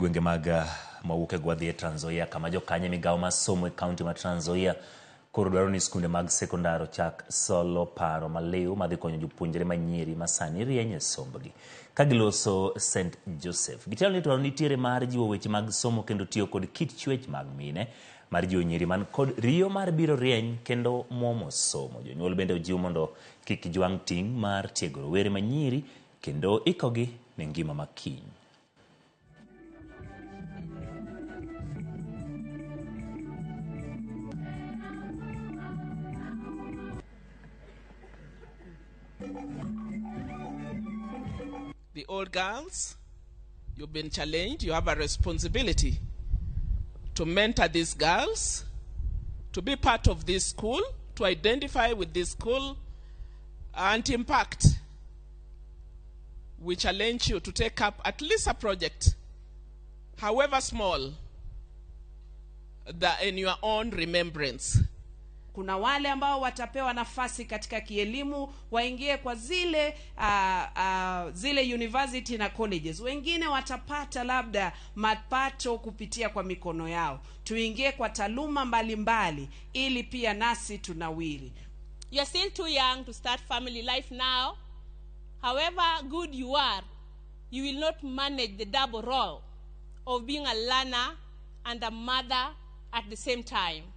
gwenge mag mawuok e gwadhi e Trans Nzoia kama Jokanyo migawo masomo e kaunti ma Trans Nzoia koro dwaro ni skunde mag sekondar ochak solo paro maliw madhi konyo jopuonjre ma nyiri ma sani rieny e sombgi. Ka giloso St. Joseph, gitelo ni dwaro nitiere mar jiwo weche mag somo kendo tiyo kod kit chwech mag mine mar jiwo nyiri man kod riyo mar biro rieny kendo muomo somo. Jonyuol bende ojiw mondo kik jwang' ting' mar tiegoro were ma nyiri kendo ikogi ne ngima makiny. The old girls, you've been challenged. You have a responsibility to mentor these girls, to be part of this school, to identify with this school and impact. We challenge you to take up at least a project, however small, that in your own remembrance. Kuna wale ambao watapewa nafasi katika kielimu waingie kwa zile university na colleges. Wengine watapata labda mapato kupitia kwa mikono yao. Tuingie kwa taaluma mbalimbali ili pia nasi tunawiri. You are still too young to start family life now. However good you are, you will not manage the double role of being a learner and a mother at the same time.